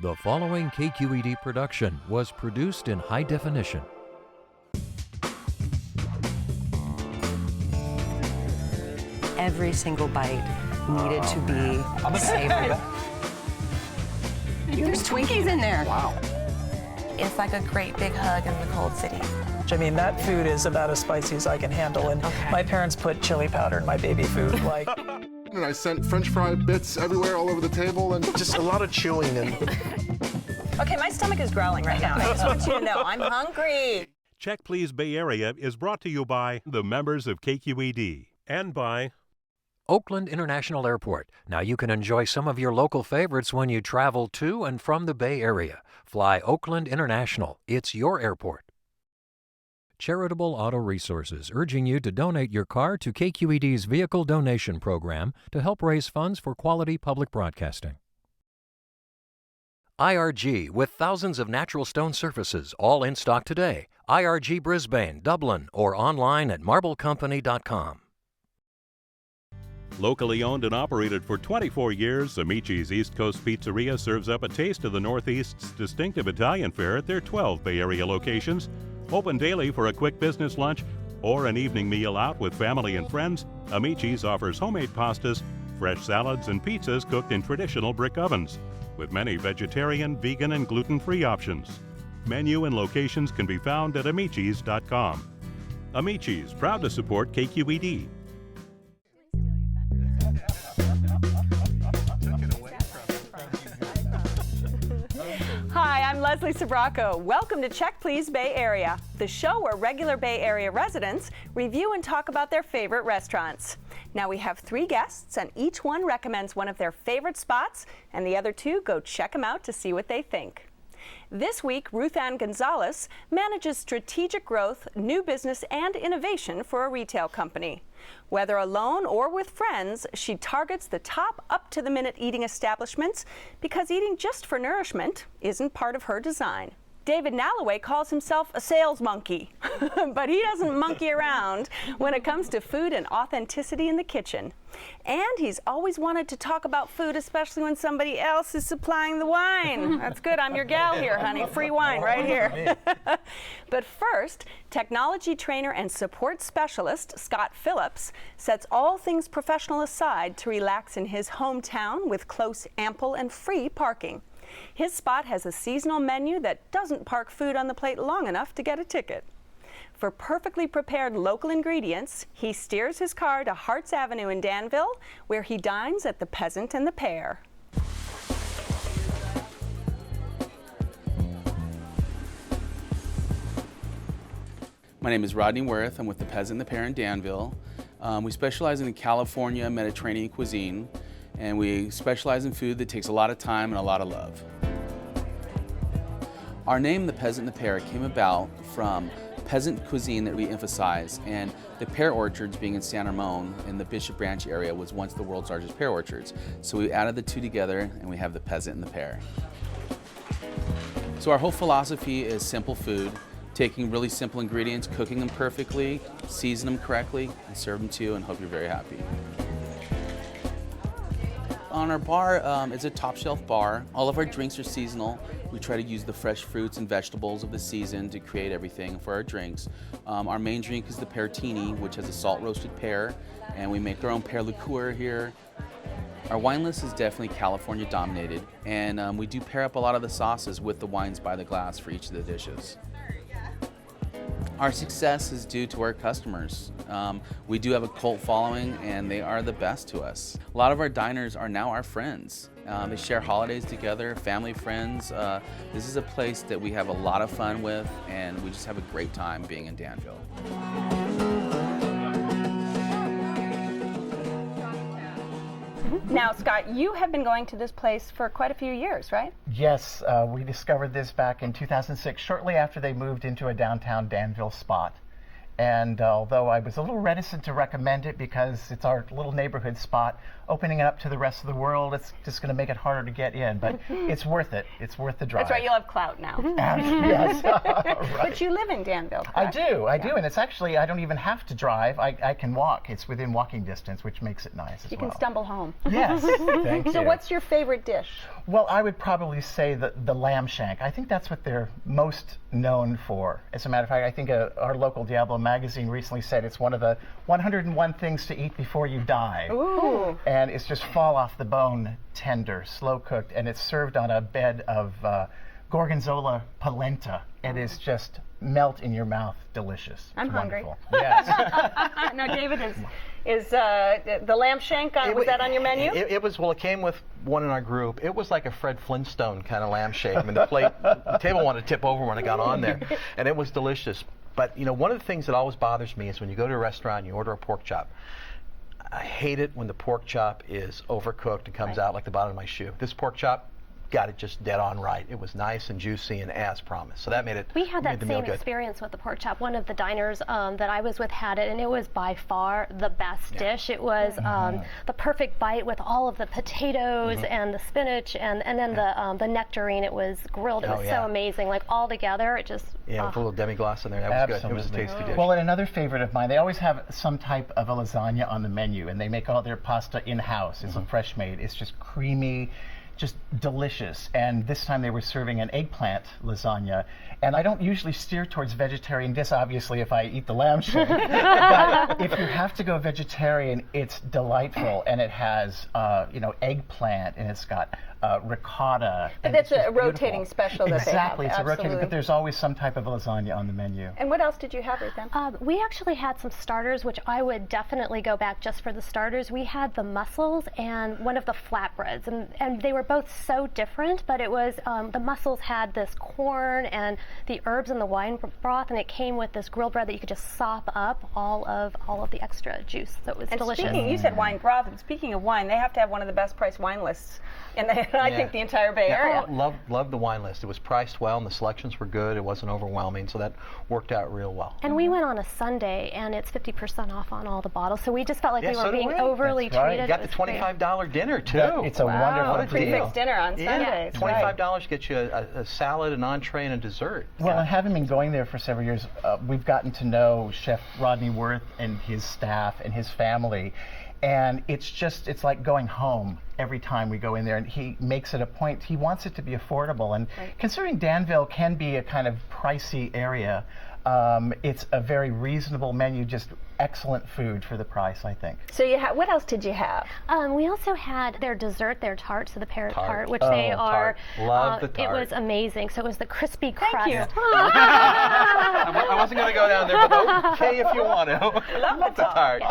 The following KQED production was produced in high definition. Every single bite needed to be savory. There's Twinkies in there. Wow. It's like a great big hug in the cold city. I mean, that food is about as spicy as I can handle, and my parents put chili powder in my baby food. Like, And I sent French fry bits everywhere, all over the table, and just a lot of chewing. And Okay, my stomach is growling right now. I just want you to know, I'm hungry. Check Please Bay Area is brought to you by the members of KQED and by Oakland International Airport. Now you can enjoy some of your local favorites when you travel to and from the Bay Area. Fly Oakland International. It's your airport. Charitable Auto Resources, urging you to donate your car to KQED's Vehicle Donation Program to help raise funds for quality public broadcasting. IRG, with thousands of natural stone surfaces, all in stock today. IRG Brisbane, Dublin, or online at marblecompany.com. Locally owned and operated for 24 years, Amici's East Coast Pizzeria serves up a taste of the Northeast's distinctive Italian fare at their 12 Bay Area locations. Open daily for a quick business lunch or an evening meal out with family and friends, Amici's offers homemade pastas, fresh salads, and pizzas cooked in traditional brick ovens, with many vegetarian, vegan, and gluten-free options. Menu and locations can be found at amicis.com. Amici's, proud to support KQED. Hi, I'm Leslie Sabraco. Welcome to Check Please Bay Area, the show where regular Bay Area residents review and talk about their favorite restaurants. Now we have 3 guests, and each one recommends one of their favorite spots, and the other 2 go check them out to see what they think. This week, Ruth Ann Gonzalez manages strategic growth, new business, and innovation for a retail company. Whether alone or with friends, she targets the top up-to-the-minute eating establishments because eating just for nourishment isn't part of her design. David Nalloway calls himself a sales monkey, but he doesn't monkey around when it comes to food and authenticity in the kitchen. And he's always wanted to talk about food, especially when somebody else is supplying the wine. That's good, I'm your gal here, honey. Free wine right here. But first, technology trainer and support specialist Scott Phillips sets all things professional aside to relax in his hometown with close, ample, and free parking. His spot has a seasonal menu that doesn't park food on the plate long enough to get a ticket. For perfectly prepared local ingredients, he steers his car to Harts Avenue in Danville, where he dines at the Peasant and the Pear. My name is Rodney Worth. I'm with the Peasant The Pear in Danville. We specialize in California Mediterranean cuisine, and we specialize in food that takes a lot of time and a lot of love. Our name, the Peasant The Pear, came about from peasant cuisine that we emphasize, and the pear orchards being in San Ramon in the Bishop Branch area was once the world's largest pear orchards. So we added the 2 together and we have the Peasant and the Pear. So our whole philosophy is simple food, taking really simple ingredients, cooking them perfectly, season them correctly, and serve them to you, and hope you're very happy. On our bar, it's a top shelf bar. All of our drinks are seasonal. We try to use the fresh fruits and vegetables of the season to create everything for our drinks. Our main drink is the Peartini, which has a salt roasted pear, and we make our own pear liqueur here. Our wine list is definitely California dominated, and we do pair up a lot of the sauces with the wines by the glass for each of the dishes. Our success is due to our customers. We do have a cult following, and they are the best to us. A lot of our diners are now our friends. They share holidays together, family, friends. This is a place that we have a lot of fun with, and we just have a great time being in Danville. Now, Scott, you have been going to this place for quite a few years, right? Yes, we discovered this back in 2006, shortly after they moved into a downtown Danville spot. And although I was a little reticent to recommend it because it's our little neighborhood spot, opening it up to the rest of the world, it's just going to make it harder to get in. But it's worth it. It's worth the drive. That's right, you'll have clout now. Yes. Right. But you live in Danville, correct? I do. And it's actually, I don't even have to drive. I can walk. It's within walking distance, which makes it nice as well. You can stumble home. Yes, thank you. So what's your favorite dish? Well, I would probably say the lamb shank. I think that's what they're most known for. As a matter of fact, I think our local Diablo magazine recently said it's one of the 101 things to eat before you die. Ooh. And it's just fall off the bone tender, slow cooked, and it's served on a bed of gorgonzola polenta. It is just melt in your mouth, delicious. I'm hungry. Yes. Now, David, is the lamb shank, was that on your menu? It came with one in our group. It was like a Fred Flintstone kind of lamb shank. I mean, the table wanted to tip over when I got on there, and it was delicious. But, one of the things that always bothers me is when you go to a restaurant and you order a pork chop. I hate it when the pork chop is overcooked and comes out like the bottom of my shoe. This pork chop got it just dead on right. It was nice and juicy and as promised. So that made it. We had that the meal same good. experience with the pork chop. One of the diners that I was with had it, and it was by far the best dish. It was the perfect bite with all of the potatoes and the spinach and then the nectarine. It was grilled. It was so amazing. Like all together, it just. Yeah, with a little demi-glace in there. That was good. It was a tasty dish. Well, and another favorite of mine, they always have some type of a lasagna on the menu, and they make all their pasta in-house. It's fresh made. It's just creamy, just delicious. And this time they were serving an eggplant lasagna. And I don't usually steer towards vegetarian dish, obviously, if I eat the lamb shank. But if you have to go vegetarian, it's delightful. And it has, eggplant, and it's got ricotta. But that's a rotating special that they have. Exactly, it's a rotating, but there's always some type of lasagna on the menu. And what else did you have, Ruthann? We actually had some starters, which I would definitely go back just for the starters. We had the mussels and one of the flatbreads, and they were both so different, but it was, the mussels had this corn and the herbs and the wine broth, and it came with this grilled bread that you could just sop up all of the extra juice. So it was delicious. You said wine broth, and speaking of wine, they have to have one of the best priced wine lists in I think the entire Bay Area. Loved the wine list. It was priced well, and the selections were good. It wasn't overwhelming, so that worked out real well. And we went on a Sunday, and it's 50% off on all the bottles, so we just felt like we were being overly treated. You got the $25 dinner, too. It's a wonderful prefix dinner on Sundays. $25 gets you a salad, an entree, and a dessert. Well, and having been going there for several years, we've gotten to know Chef Rodney Worth and his staff and his family. And it's like going home every time we go in there, and he makes it a point. He wants it to be affordable, and considering Danville can be a kind of pricey area, it's a very reasonable menu, just excellent food for the price, I think. So what else did you have? We also had their dessert, their tart, so the pear tart, which they are. Love the tart. It was amazing. So it was the crispy crust. Thank you. I wasn't going to go down there, but okay if you want to. Love the tart.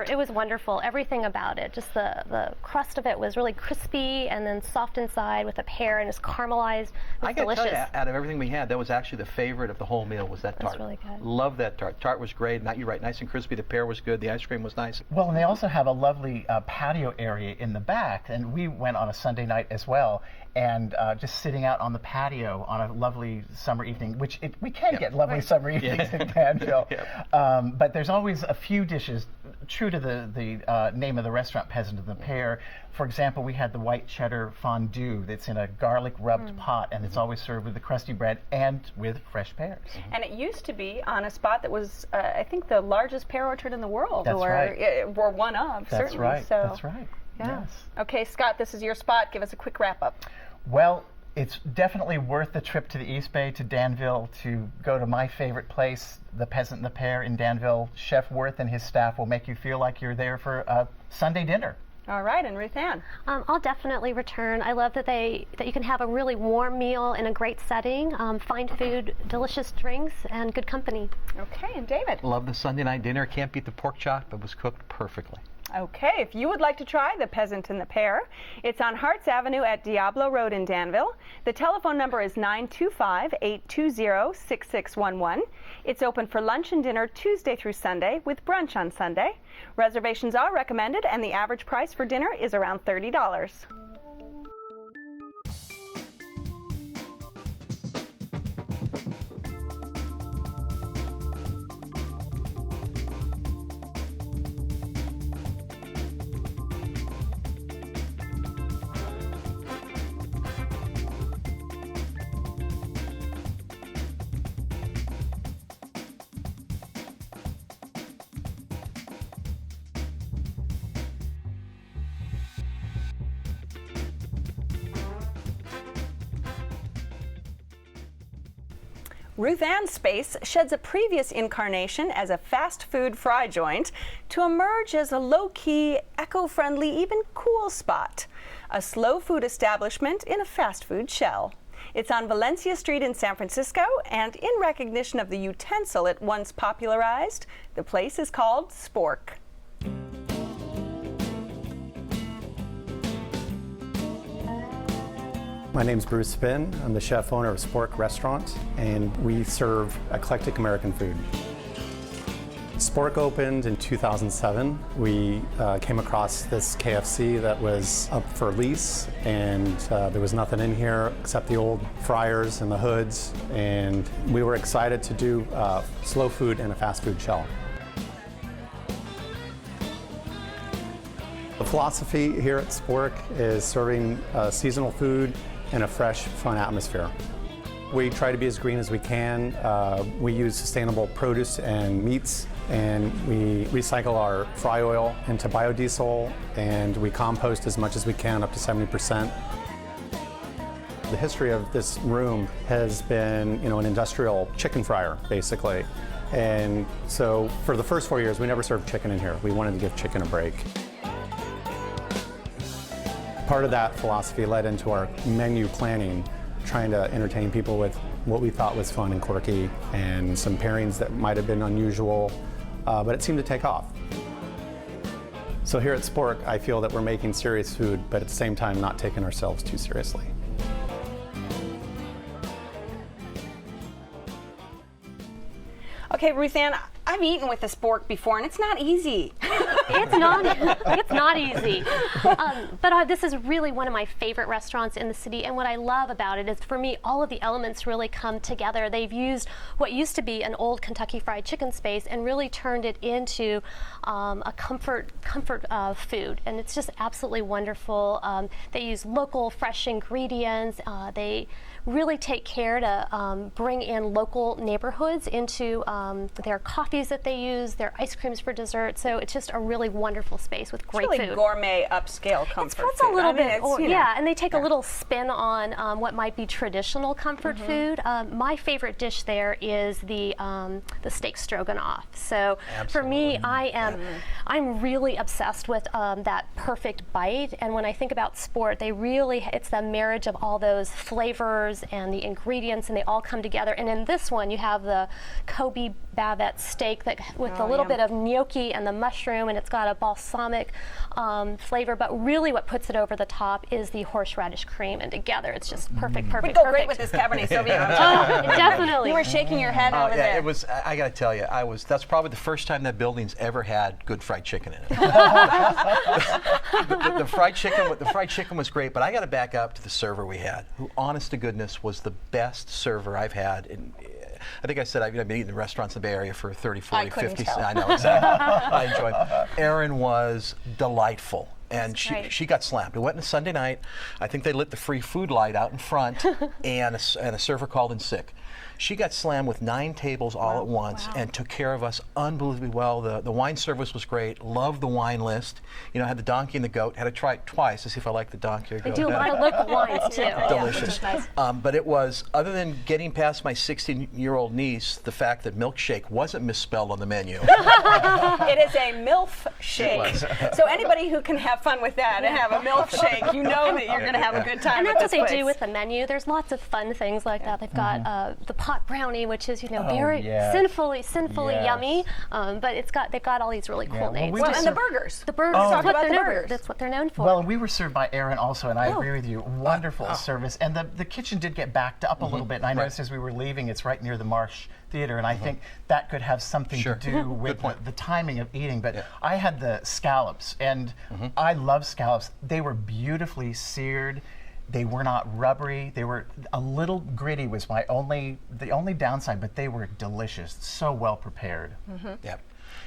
It was wonderful. Everything about it. Just the crust of it was really crispy and then soft inside with the pear, and it's caramelized. It was delicious. I got to tell you, out of everything we had, that was actually the favorite of the whole meal, was that tart. That's really good. Love that tart. Tart was great. You're right, nice and crispy. The pear was good. The ice cream was nice. Well, and they also have a lovely patio area in the back, and we went on a Sunday night as well, and just sitting out on the patio on a lovely summer evening, which we can get lovely summer evenings in Danville. But there's always a few dishes true to the name of the restaurant, Peasant The Pear. For example, we had the white cheddar fondue that's in a garlic rubbed pot, and it's always served with the crusty bread and with fresh pears. And it used to be on a spot that was, I think, the largest pear orchard in the world. That's right. Or one of, That's certainly. right. So, that's right. Yeah. Yes. Okay, Scott, this is your spot. Give us a quick wrap up. Well, it's definitely worth the trip to the East Bay, to Danville, to go to my favorite place, the Peasant The Pear in Danville. Chef Worth and his staff will make you feel like you're there for a Sunday dinner. All right, and Ruthann? I'll definitely return. I love that you can have a really warm meal in a great setting, fine food, delicious drinks, and good company. Okay, and David? Love the Sunday night dinner. Can't beat the pork chop. It was cooked perfectly. Okay, if you would like to try the Peasant and the Pear, it's on Harts Avenue at Diablo Road in Danville. The telephone number is 925-820-6611. It's open for lunch and dinner Tuesday through Sunday with brunch on Sunday. Reservations are recommended, and the average price for dinner is around $30. Ruth Ann's space sheds a previous incarnation as a fast food fry joint to emerge as a low-key, eco-friendly, even cool spot. A slow food establishment in a fast food shell. It's on Valencia Street in San Francisco, and in recognition of the utensil it once popularized, the place is called Spork. My name's Bruce Spinn. I'm the chef owner of Spork Restaurant, and we serve eclectic American food. Spork opened in 2007. We came across this KFC that was up for lease, and there was nothing in here except the old fryers and the hoods, and we were excited to do slow food in a fast food shell. The philosophy here at Spork is serving seasonal food in a fresh, fun atmosphere. We try to be as green as we can. We use sustainable produce and meats, and we recycle our fry oil into biodiesel, and we compost as much as we can, up to 70%. The history of this room has been, an industrial chicken fryer, basically. And so for the first 4 years, we never served chicken in here. We wanted to give chicken a break. Part of that philosophy led into our menu planning, trying to entertain people with what we thought was fun and quirky, and some pairings that might have been unusual, but it seemed to take off. So here at Spork, I feel that we're making serious food, but at the same time not taking ourselves too seriously. Okay, Ruth Ann, I've eaten with the Spork before, and it's not easy. It's not easy. But this is really one of my favorite restaurants in the city, and what I love about it is, for me, all of the elements really come together. They've used what used to be an old Kentucky Fried Chicken space and really turned it into a comfort food, and it's just absolutely wonderful. They use local, fresh ingredients. They really take care to bring in local neighborhoods into their coffees that they use, their ice creams for dessert. So it's just a really wonderful space with great food. It's really gourmet, upscale comfort food. A little bit, yeah, and they take a little spin on what might be traditional comfort food. My favorite dish there is the steak stroganoff. So for me, I'm really obsessed with that perfect bite. And when I think about Spork, it's the marriage of all those flavors and the ingredients, and they all come together. And in this one, you have the Kobe bavette steak with a little bit of gnocchi and the mushroom, and it's got a balsamic flavor. But really, what puts it over the top is the horseradish cream, and together it's just perfect. Would go great with this Cabernet Sauvignon. Definitely. You were shaking your head over there. It was. I got to tell you, that's probably the first time that building's ever had good fried chicken in it. the fried chicken was great, but I got to back up to the server we had, who, honest to goodness, was the best server I've had in. I think I said I've been eating in restaurants in the Bay Area for 30, 40, 50. I know, exactly. I enjoyed it. Erin was delightful. And she got slammed. We went on a Sunday night. I think they lit the free food light out in front, and a server called in sick. She got slammed with 9 tables all at once and took care of us unbelievably well. The wine service was great. Loved the wine list. Had the donkey and the goat. Had to try it twice to see if I liked the donkey or goat. They do a lot of local wines too. Delicious. Yeah, nice. But it was, other than getting past my 16-year-old niece, the fact that milkshake wasn't misspelled on the menu. It is a MILF shake. So anybody who can have fun with that and have a MILF shake, you know that you're going to have a good time. And that's what they do with the menu. There's lots of fun things like that. They've got the pot brownie, which is very sinfully yummy, but they've got all these really cool names. And the burgers. The burgers. That's what they're known for. Well, we were served by Erin also, and I agree with you. Wonderful service, and the kitchen did get backed up a little bit. And I noticed as we were leaving, it's right near the Marsh Theater, and I think that could have something to do with the timing of eating. But I had the scallops, and I love scallops. They were beautifully seared. They were not rubbery. They were a little gritty was the only downside, but they were delicious. So well prepared. Yeah.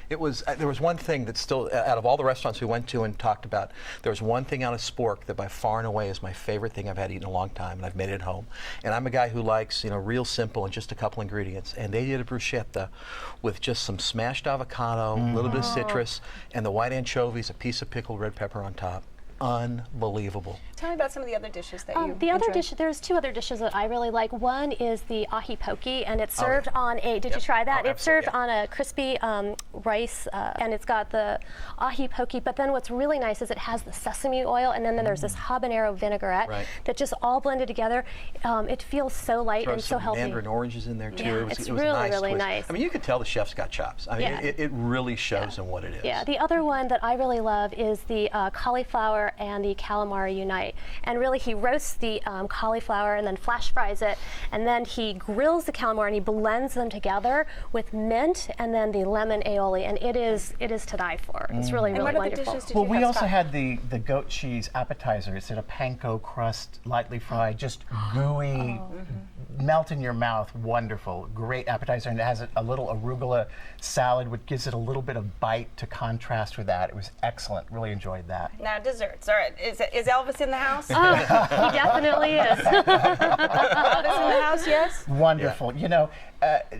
It was. There was one thing that still, out of all the restaurants we went to and talked about, there was one thing out of Spork that by far and away is my favorite thing I've had eaten in a long time, and I've made it at home. And I'm a guy who likes, real simple and just a couple ingredients. And they did a bruschetta with just some smashed avocado, a little bit of citrus, and the white anchovies, a piece of pickled red pepper on top. unbelievable. Tell me about some of the other dishes that you The other enjoy. dish, there's two other dishes that I really like. One is the ahi poke, and it's served on a, did you try that? It's served on a crispy rice, and it's got the ahi poke, but then what's really nice is it has the sesame oil, and then there's this habanero vinaigrette that just all blended together. It feels so light and so healthy. Mandarin oranges in there too. Yeah, it was it's a really, nice really twist. nice. I mean, you could tell the chef's got chops. I mean, it really shows in what it is. Yeah, the other one that I really love is the cauliflower and the calamari unite. And really, he roasts the cauliflower and then flash fries it, and then he grills the calamari and he blends them together with mint and then the lemon aioli, and it is to die for. It's really, really what other wonderful. dishes did Well, you we have, also Scott? had the goat cheese appetizer. It's in a panko crust, lightly fried, just gooey, melt in your mouth, wonderful, great appetizer, and it has a little arugula salad, which gives it a little bit of bite to contrast with that. It was excellent. Really enjoyed that. Now desserts. All right, is Elvis in the house? He definitely is. Elvis in the house, yes? Wonderful. You know,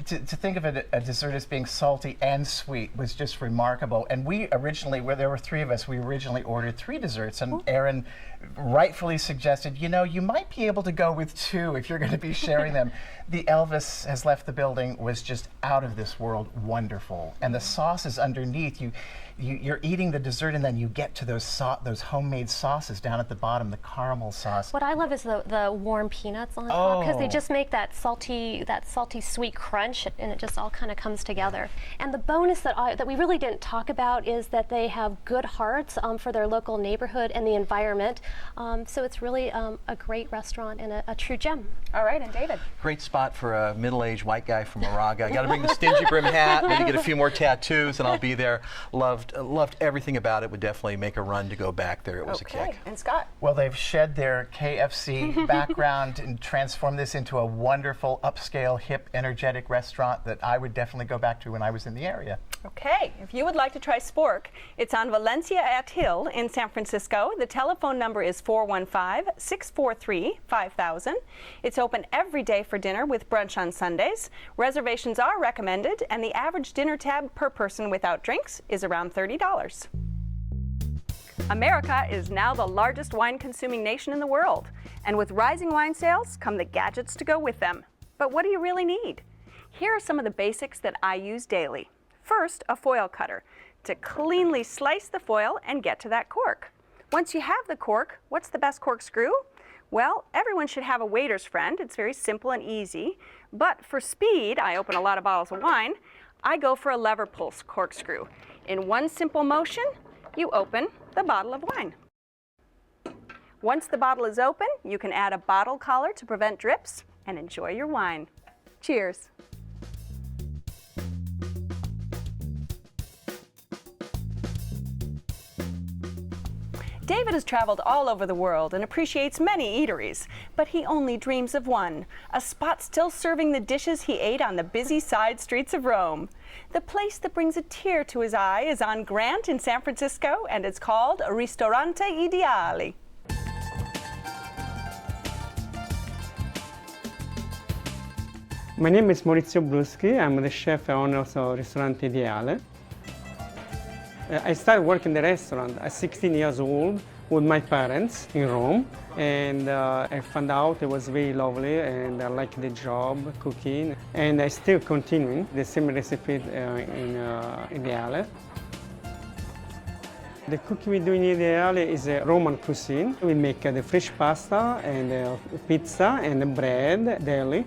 to think of a dessert as being salty and sweet was just remarkable. And we originally, where there were three of us, we originally ordered 3 desserts, and Aaron rightfully suggested, you know, you might be able to go with 2 if you're going to be sharing them. The Elvis Has Left the Building was just out of this world wonderful. And the sauces underneath, you're eating the dessert and then you get to those homemade sauces down at the bottom, the caramel sauce. What I love is the warm peanuts on top, because they just make that salty sweet crunch, and it just all kind of comes together. And the bonus that we really didn't talk about is that they have good hearts for their local neighborhood and the environment. So it's really a great restaurant and a true gem. All right, and David. Great spot for a middle-aged white guy from Moraga. Got to bring the stingy brim hat, maybe get a few more tattoos, and I'll be there. Loved everything about it. Would definitely make a run to go back there. It was a kick. And Scott. Well, they've shed their KFC background and transformed this into a wonderful, upscale, hip, energetic restaurant that I would definitely go back to when I was in the area. Okay, if you would like to try Spork, it's on Valencia at Hill in San Francisco. The telephone number is 415-643-5000. It's open every day for dinner with brunch on Sundays. Reservations are recommended, and the average dinner tab per person without drinks is around $30. America is now the largest wine-consuming nation in the world, and with rising wine sales come the gadgets to go with them. But what do you really need? Here are some of the basics that I use daily. First, a foil cutter to cleanly slice the foil and get to that cork. Once you have the cork, what's the best corkscrew? Well, everyone should have a waiter's friend. It's very simple and easy. But for speed, I open a lot of bottles of wine, I go for a lever pulse corkscrew. In one simple motion, you open the bottle of wine. Once the bottle is open, you can add a bottle collar to prevent drips and enjoy your wine. Cheers. David has traveled all over the world and appreciates many eateries, but he only dreams of one, a spot still serving the dishes he ate on the busy side streets of Rome. The place that brings a tear to his eye is on Grant in San Francisco, and it's called Ristorante Ideale. My name is Maurizio Bruschi. I'm the chef and owner of Ristorante Ideale. I started working in the restaurant at 16 years old with my parents in Rome, and I found out it was very lovely and I liked the job, cooking, and I still continuing the same recipe in Ideale. The cooking we do in Ideale is a Roman cuisine. We make the fresh pasta and pizza and bread daily.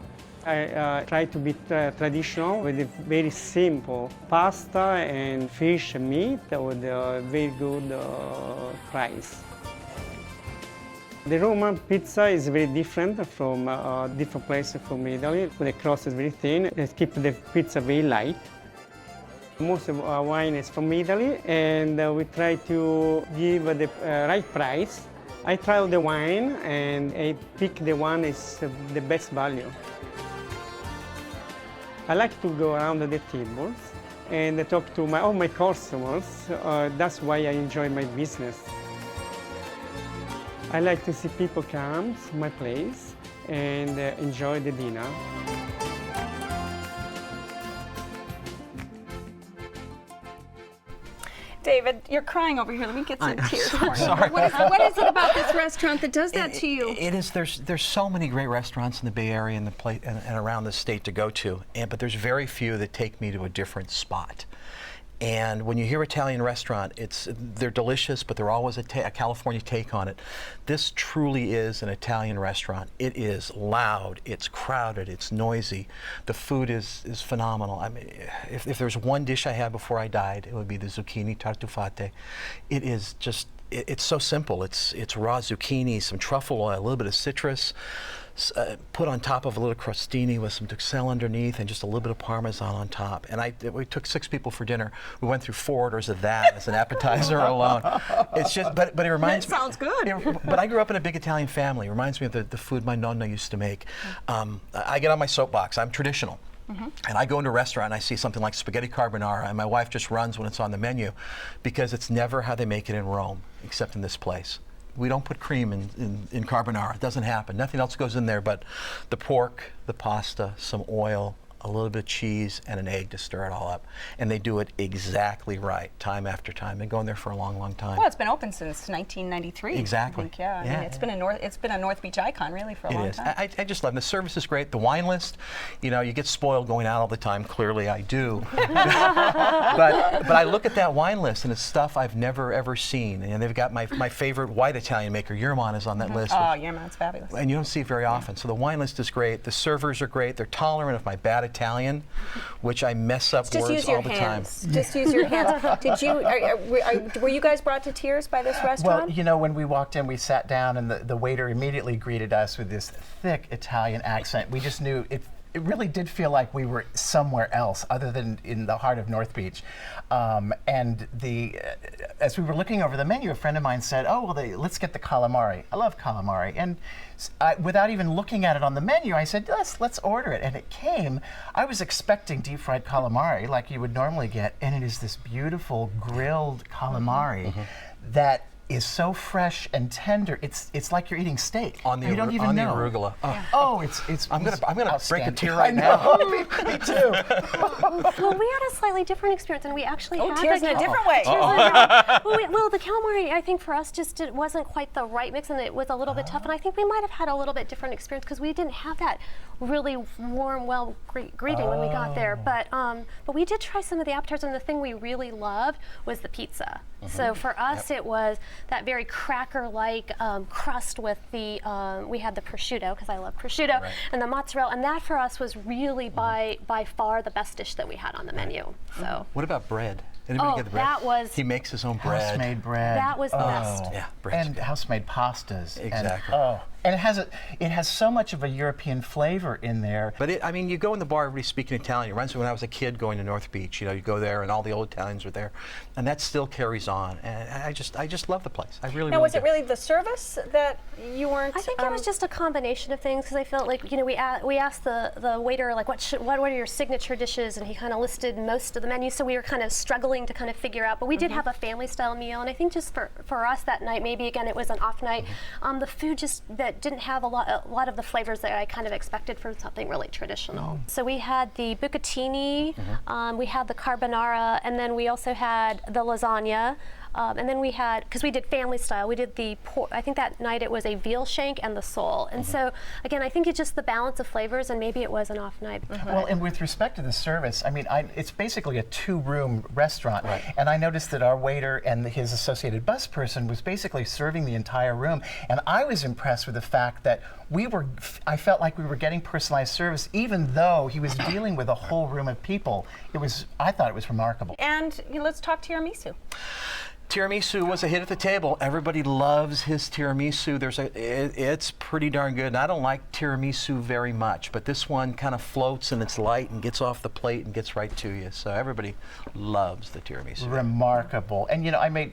I try to be traditional with a very simple pasta and fish and meat with very good fries. The Roman pizza is very different from different places from Italy. The crust is very thin. They keep the pizza very light. Most of our wine is from Italy, and we try to give the right price. I try the wine, and I pick the one is the best value. I like to go around the tables and talk to all my customers. That's why I enjoy my business. I like to see people come to my place and enjoy the dinner. David, you're crying over here. Let me get some tears for you. Sorry. What is it about this restaurant that does that to you? It is. There's so many great restaurants in the Bay Area and and around the state to go to, but there's very few that take me to a different spot. And when you hear Italian restaurant, they're delicious, but they're always a California take on it. This truly is an Italian restaurant. It is loud, it's crowded, it's noisy. The food is phenomenal. I mean, if there's one dish I had before I died, it would be the zucchini tartufate. It is just, it's so simple. It's raw zucchini, some truffle oil, a little bit of citrus, put on top of a little crostini with some duxelle underneath and just a little bit of Parmesan on top. And we took 6 people for dinner. We went through 4 orders of that as an appetizer alone. It's just, but it reminds me. That sounds good. But I grew up in a big Italian family. It reminds me of the food my nonna used to make. I get on my soapbox. I'm traditional. And I go into a restaurant and I see something like spaghetti carbonara, and my wife just runs when it's on the menu because it's never how they make it in Rome, except in this place. We don't put cream in carbonara. It doesn't happen. Nothing else goes in there but the pork, the pasta, some oil, a little bit of cheese, and an egg to stir it all up. And they do it exactly right, time after time. They've been going there for a long, long time. Well, it's been open since 1993. Exactly. I think, yeah. I mean, it's been a North Beach icon really for a long time. I just love it. The service is great. The wine list, you get spoiled going out all the time. Clearly, I do. but I look at that wine list, and it's stuff I've never ever seen. And they've got my favorite white Italian maker, Yerman, is on that list. Oh, Yerman's fabulous. And you don't see it very often. So the wine list is great. The servers are great. They're tolerant of my bad Italian, which I mess up words all the time. Just use your hands. Did you? Were you guys brought to tears by this restaurant? Well, when we walked in, we sat down, and the waiter immediately greeted us with this thick Italian accent. We just knew it really did feel like we were somewhere else other than in the heart of North Beach. And as we were looking over the menu, a friend of mine said, "Oh, well, let's get the calamari." I love calamari. And without even looking at it on the menu, I said, let's order it. And it came. I was expecting deep fried calamari like you would normally get, and it is this beautiful grilled calamari that is so fresh and tender. It's like you're eating steak. You don't even know. The arugula. Oh, it's I'm gonna break a tear right now. Me too. Well, we had a slightly different experience, and we actually had tears in a different way. Well, the calamari, I think for us, it wasn't quite the right mix, and it was a little bit tough. And I think we might have had a little bit different experience because we didn't have that really warm, greeting when we got there. But we did try some of the appetizers, and the thing we really loved was the pizza. So for us, it was that very cracker-like crust with the, we had the prosciutto, because I love prosciutto, and the mozzarella, and that for us was really by far the best dish that we had on the menu. So. What about bread? Anybody get the bread? That was... He makes his own bread. House-made bread. That was the best. Yeah, bread. And house-made pastas. Exactly. And it has so much of a European flavor in there. But you go in the bar, everybody's speaking Italian. It reminds me when I was a kid going to North Beach. You go there, and all the old Italians are there, and that still carries on. And I just love the place. I really. Now, was it really the service that you weren't? I think it was just a combination of things, because I felt like we asked the waiter like what are your signature dishes, and he kind of listed most of the menu. So we were kind of struggling to kind of figure out. But we did have a family-style meal, and I think just for us that night, maybe again it was an off night. The food just that didn't have a lot of the flavors that I kind of expected from something really traditional. So we had the bucatini, we had the carbonara, and then we also had the lasagna. And then we had, because we did family style, we did the pork. I think that night it was a veal shank and the sole. And so, again, I think it's just the balance of flavors, and maybe it was an off night. Well, and with respect to the service, I mean, it's basically a 2-room restaurant. And I noticed that our waiter and his associated bus person was basically serving the entire room. And I was impressed with the fact that I felt like we were getting personalized service, even though he was dealing with a whole room of people. I thought it was remarkable. And let's talk tiramisu. Tiramisu was a hit at the table. Everybody loves his tiramisu. It's pretty darn good. And I don't like tiramisu very much, but this one kind of floats and it's light and gets off the plate and gets right to you. So everybody loves the tiramisu. Remarkable. And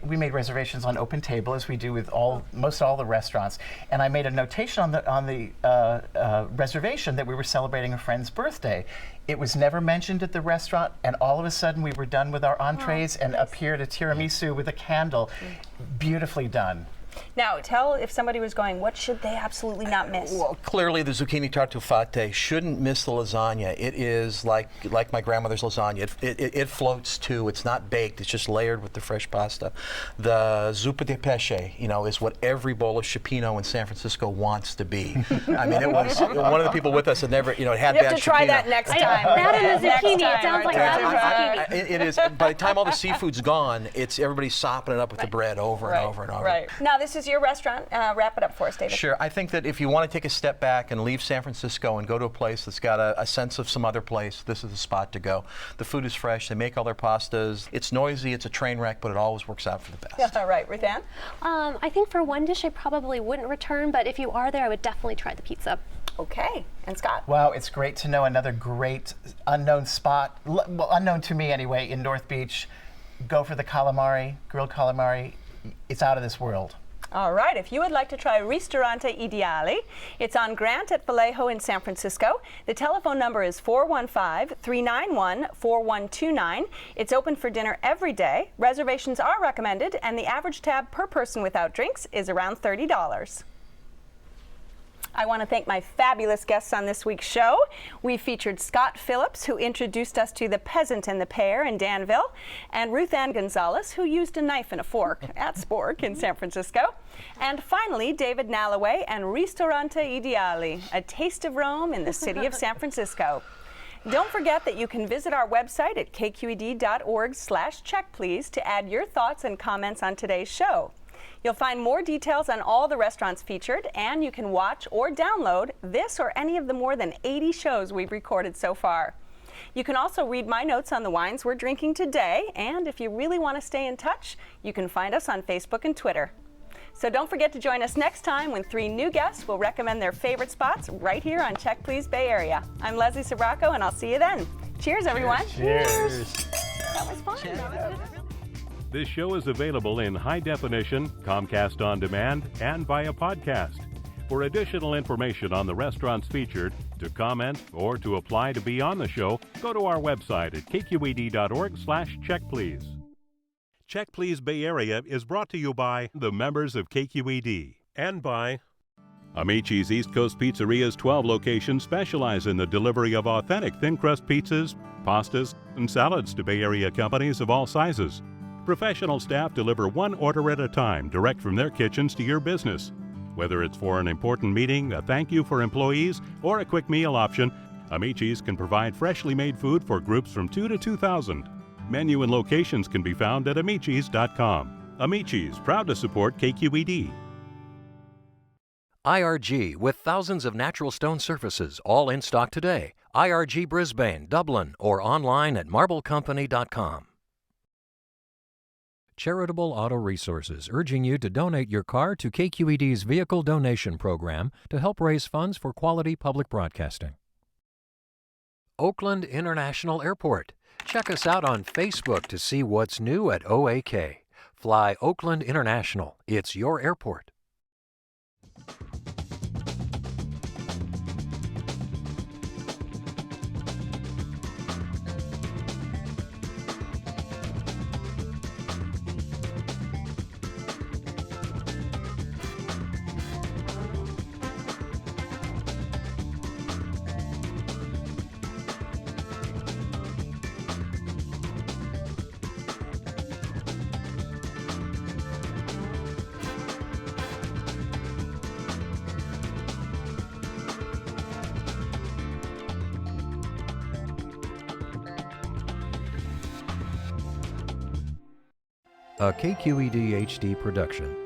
we made reservations on Open Table, as we do with most all the restaurants. And I made a notation on the reservation that we were celebrating a friend's birthday. It was never mentioned at the restaurant, and all of a sudden we were done with our entrees and appeared a tiramisu with a candle. Beautifully done. Now, tell if somebody was going, what should they absolutely not miss? Well, clearly the zucchini tartufate shouldn't miss the lasagna. It is like my grandmother's lasagna. It floats too. It's not baked. It's just layered with the fresh pasta. The zuppa di pesce, is what every bowl of cioppino in San Francisco wants to be. I mean, it was one of the people with us had never, it had you bad have to try cioppino. that next time. That and the zucchini. It sounds like that and the zucchini. It is. By the time all the seafood's gone, everybody's sopping it up with the bread over and over and over. Right. Now, this is your restaurant. Wrap it up for us, David. Sure. I think that if you want to take a step back and leave San Francisco and go to a place that's got a sense of some other place, this is the spot to go. The food is fresh. They make all their pastas. It's noisy. It's a train wreck, but it always works out for the best. Yeah, right. Ruth Ann? I think for one dish I probably wouldn't return, but if you are there, I would definitely try the pizza. Okay. And Scott? Wow, it's great to know another great unknown spot, well, unknown to me anyway, in North Beach. Go for the calamari, grilled calamari. It's out of this world. All right, if you would like to try Ristorante Ideale, it's on Grant at Vallejo in San Francisco. The telephone number is 415-391-4129. It's open for dinner every day. Reservations are recommended, and the average tab per person without drinks is around $30. I want to thank my fabulous guests on this week's show. We featured Scott Phillips, who introduced us to the Peasant and the Pear in Danville, and Ruth Ann Gonzalez, who used a knife and a fork at Spork in San Francisco. And finally, David Nalloway and Ristorante Ideale, a taste of Rome in the city of San Francisco. Don't forget that you can visit our website at kqed.org/checkplease to add your thoughts and comments on today's show. You'll find more details on all the restaurants featured, and you can watch or download this or any of the more than 80 shows we've recorded so far. You can also read my notes on the wines we're drinking today, and if you really want to stay in touch, you can find us on Facebook and Twitter. So don't forget to join us next time when 3 new guests will recommend their favorite spots right here on Check Please Bay Area. I'm Leslie Sbrocco, and I'll see you then. Cheers, everyone. Cheers. That was fun. This show is available in high definition, Comcast On Demand, and via podcast. For additional information on the restaurants featured, to comment, or to apply to be on the show, go to our website at kqed.org/checkplease. Check Please Bay Area is brought to you by the members of KQED and by Amici's East Coast Pizzeria's 12 locations specialize in the delivery of authentic thin crust pizzas, pastas, and salads to Bay Area companies of all sizes. Professional staff deliver one order at a time direct from their kitchens to your business. Whether it's for an important meeting, a thank you for employees, or a quick meal option, Amici's can provide freshly made food for groups from 2 to 2,000. Menu and locations can be found at amicis.com. Amici's, proud to support KQED. IRG, with thousands of natural stone surfaces, all in stock today. IRG Brisbane, Dublin, or online at marblecompany.com. Charitable Auto Resources, urging you to donate your car to KQED's Vehicle Donation Program to help raise funds for quality public broadcasting. Oakland International Airport. Check us out on Facebook to see what's new at OAK. Fly Oakland International. It's your airport. A KQED HD production.